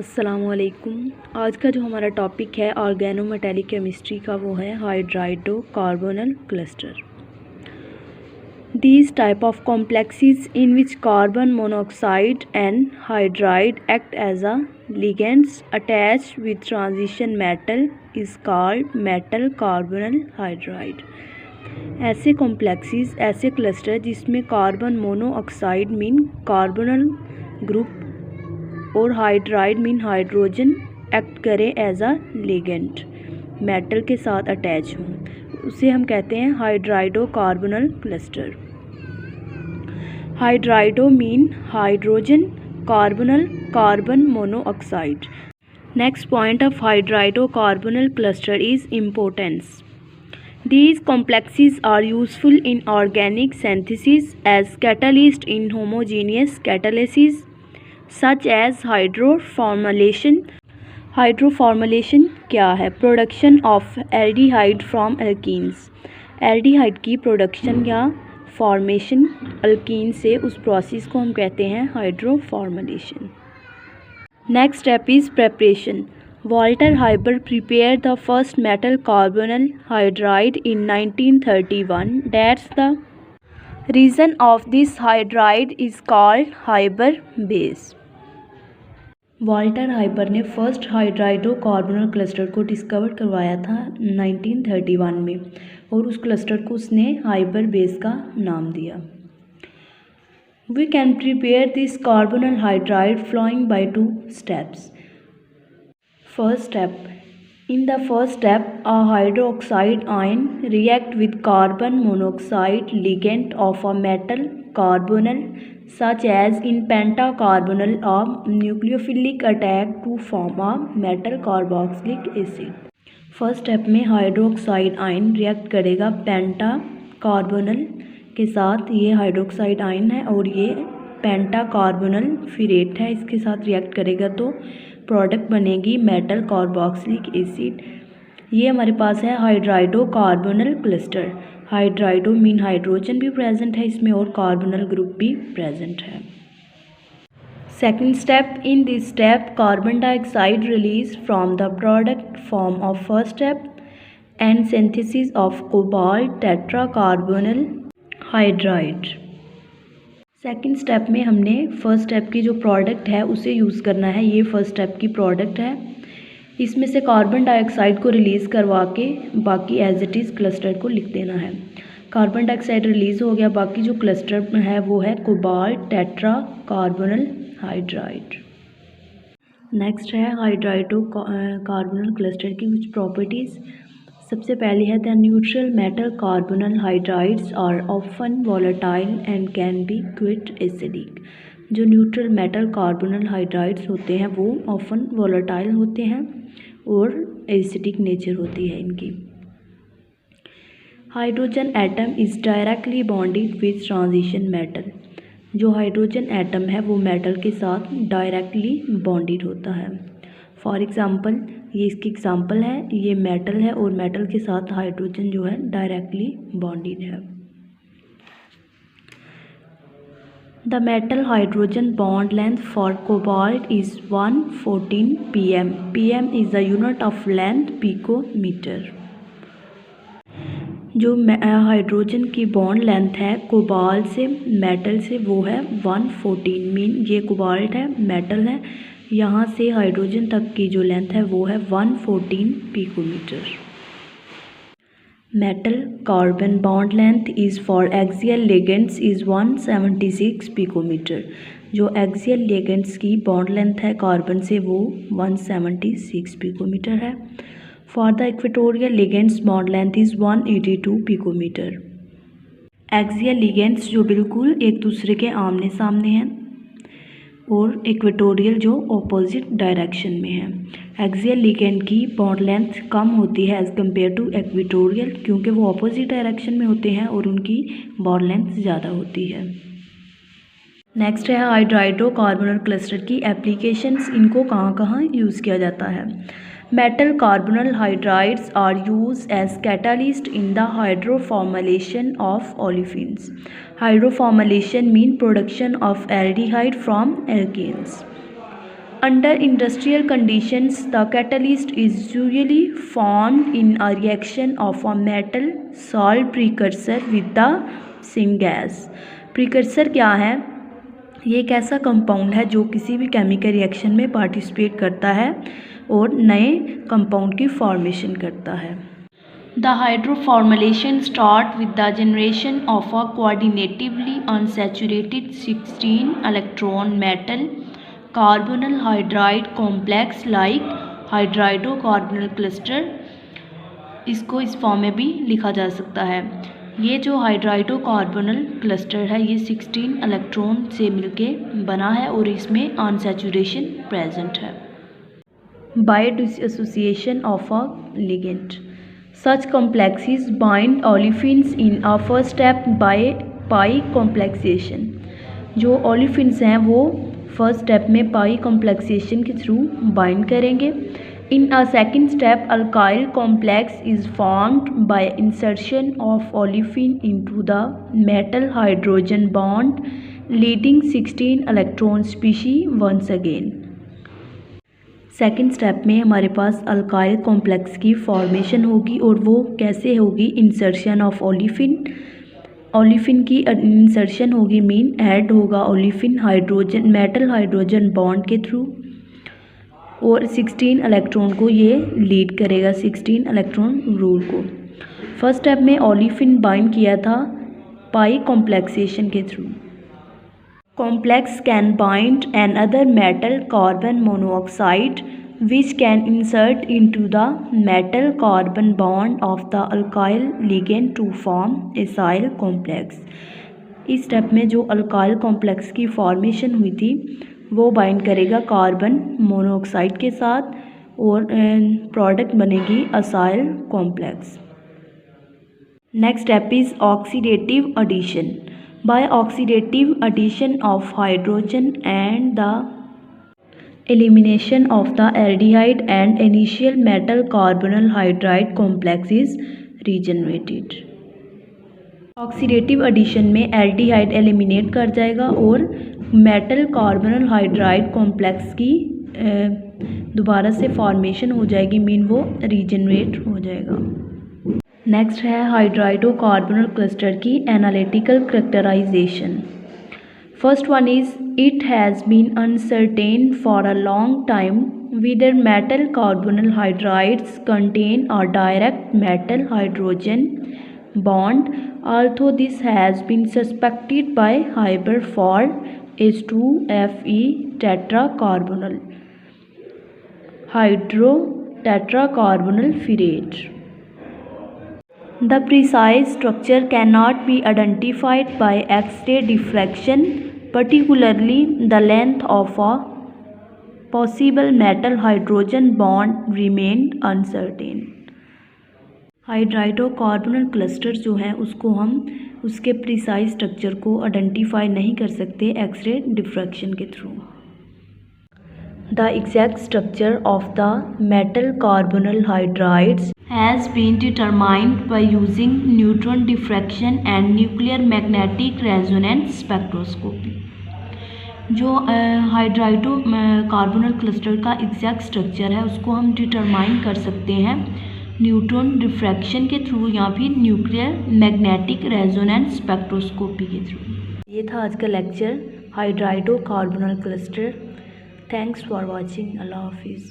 अस्सलामुअलैकुम। आज का जो हमारा टॉपिक है ऑर्गेनोमेटेलिक केमिस्ट्री का वो है hydridocarbonyl cluster. These type of complexes in which carbon monoxide and hydride act as a ligands attached with transition metal is called metal carbonyl hydride। ऐसे कॉम्प्लेक्सेस, ऐसे क्लस्टर जिसमें carbon monoxide mean carbonyl group और hydride mean hydrogen act करे as a ligand, metal के साथ attach हों, उसे हम कहते हैं hydridocarbonyl cluster. Hydrido mean hydrogen, carbonyl carbon monoxide. Next point of hydridocarbonyl cluster is importance. These complexes are useful in organic synthesis as catalyst in homogeneous catalysis such as hydroformylation। Hydroformylation क्या है? Production of aldehyde from alkenes. Aldehyde की production या formation alkene से, उस process को हम कहते हैं hydroformylation. Next step is preparation. Walter Haber prepared the first metal carbonyl hydride in 1931. That's the reason of this hydride is called Haber base। Walter Haber ने first हाइड्राइडोकार्बोनल cluster को discover करवाया था 1931 में, और उस क्लस्टर को उसने हाइबर बेस का नाम दिया। We can prepare this carbonyl hydride following by 2 steps। First step. In the first step, a hydroxide ion react with carbon monoxide ligand of a metal carbonyl such as in pentacarbonyl a nucleophilic attack to form a metal carboxylic acid। First step में hydroxide ion react करेगा पेंटा कार्बोनल के साथ। ये hydroxide ion है और ये पेंटा कार्बोनल फिरेट है, इसके साथ रिएक्ट करेगा तो प्रोडक्ट बनेगी मेटल कार्बोक्सिलिक एसिड। ये हमारे पास है hydridocarbonyl cluster. Hydrido mean hydrogen भी प्रेजेंट है इसमें और कार्बोनल ग्रुप भी प्रेजेंट है। Second step. In this step carbon dioxide release from the product form of first step and synthesis of cobalt tetracarbonyl hydride. Second step में हमने first step की जो प्रोडक्ट है उसे यूज़ करना है। ये फर्स्ट स्टेप की प्रोडक्ट है, इसमें से कार्बन डाइऑक्साइड को रिलीज़ करवा के बाकी एज इट इज़ क्लस्टर को लिख देना है। कार्बन डाइऑक्साइड रिलीज़ हो गया, बाकी जो क्लस्टर है वो है कोबाल्ट टेट्रा कार्बोनल हाइड्राइड। नेक्स्ट है हाइड्राइडो कार्बोनल क्लस्टर की कुछ प्रॉपर्टीज़। सबसे पहली है the neutral metal carbonyl hydrides are often volatile and can be quite acidic. जो न्यूट्रल मेटल कार्बोनल हाइड्राइड्स होते हैं वो ऑफन वॉलेटाइल होते हैं और एसिडिक नेचर होती है इनकी। Hydrogen atom is directly bonded with transition metal. जो हाइड्रोजन एटम है वो मेटल के साथ डायरेक्टली बॉन्डेड होता है। फॉर एग्ज़ाम्पल, ये इसकी एग्ज़ाम्पल है, ये मेटल है और मेटल के साथ हाइड्रोजन जो है डायरेक्टली बॉन्डेड है। The metal hydrogen bond length for cobalt is 114 pm। pm is the unit of length picometer. जो हाइड्रोजन की बॉन्ड लेंथ है कोबाल्ट से मेटल से वो है 114 मीन ये कोबाल्ट है, मेटल है, यहाँ से हाइड्रोजन तक की जो लेंथ है वो है 114 picometer. Metal carbon bond length is for axial ligands is 176 picometer. जो एक्सियल लिगेंड्स की बॉन्ड लेंथ है कार्बन से वो 176 पिकोमीटर है। For the equatorial ligands bond length is 182 picometer. Axial ligands जो बिल्कुल एक दूसरे के आमने सामने हैं और इक्वेटोरियल जो ऑपोजिट डायरेक्शन में है। एक्सियल लिगेंड की बॉन्ड लेंथ कम होती है एज़ कम्पेयर टू इक्वेटोरियल, क्योंकि वो ऑपोजिट डायरेक्शन में होते हैं और उनकी बॉन्ड लेंथ ज़्यादा होती है। नेक्स्ट है हाइड्राइडोकार्बोनल क्लस्टर की एप्लीकेशंस। इनको कहाँ कहाँ यूज़ किया जाता है? Metal carbonyl hydrides are used as catalyst in the hydroformylation of olefins। Hydroformylation mean production of aldehyde from alkanes। Under industrial conditions, the catalyst is usually formed in a reaction of a metal salt precursor with the syngas. Precursor क्या है? ये एक ऐसा compound है जो किसी भी chemical reaction में पार्टिसिपेट करता है और नए कंपाउंड की फॉर्मेशन करता है. The hydroformylation start with the generation of a coordinatively unsaturated 16 electron metal carbonyl hydride complex like hydridocarbonyl cluster. इसको इस फॉर्म में भी लिखा जा सकता है. ये जो हाइड्राइडोकार्बोनल क्लस्टर है ये 16 इलेक्ट्रॉन से मिलके बना है और इसमें अनसैचुरेशन प्रेजेंट है. By dissociation of a ligand, such complexes bind olefins in a first step by pi complexation. जो olefins हैं वो फर्स्ट स्टेप में पाई कॉम्प्लेक्सेशन के थ्रू बाइंड करेंगे. In a second step alkyl complex is formed by insertion of olefin into the metal hydrogen bond leading 16 electron species once again. Second step में हमारे पास alkyl complex की formation होगी और वो कैसे होगी? Insertion of olefin. ओलिफिन की इंसर्शन होगी, मीन ऐड होगा olefin hydrogen metal hydrogen bond के थ्रू और 16 इलेक्ट्रॉन को ये लीड करेगा, 16 इलेक्ट्रॉन रूल को. फर्स्ट स्टेप में ओलिफिन बाइंड किया था पाई कॉम्प्लेक्सेशन के through. Complex can bind another metal carbon monoxide which can insert into the metal carbon bond of the alkyl ligand to form acyl complex. इस step में जो alkyl complex की formation हुई थी वो bind करेगा carbon monoxide के साथ और प्रोडक्ट बनेगी acyl complex. Next step is oxidative addition. By oxidative addition of hydrogen and the elimination of the aldehyde and initial metal carbonyl hydride complex is regenerated. Oxidative addition में aldehyde eliminate कर जाएगा और metal carbonyl hydride complex की दोबारा से formation हो जाएगी, mean वो रीजनरेट हो जाएगा. नेक्स्ट है हाइड्राइडोकार्बोनिल क्लस्टर की analytical characterisation. First one is it has been uncertain for a long time whether metal carbonyl hydrides contain a direct metal hydrogen bond, although this has been suspected by Haber for H2Fe tetracarbonyl hydrotetracarbonyl ferrate. The precise structure cannot be identified by X-ray diffraction, particularly the length of a possible metal hydrogen bond remained uncertain. Hydridocarbonyl cluster जो है उसको हम उसके precise structure को identify नहीं कर सकते x ray diffraction के through. The exact structure of the metal carbonyl hydrides has been determined by using neutron diffraction and nuclear magnetic resonance spectroscopy. जो हाइड्राइडो कार्बोनिल क्लस्टर का एग्जैक्ट स्ट्रक्चर है उसको हम डिटरमाइन कर सकते हैं न्यूट्रॉन डिफ्रैक्शन के थ्रू या फिर न्यूक्लियर मैग्नेटिक रेजोनेंस स्पेक्ट्रोस्कोपी के थ्रू. ये था आज का lecture hydrido carbonyl cluster. Thanks for watching. Allah हाफिज़.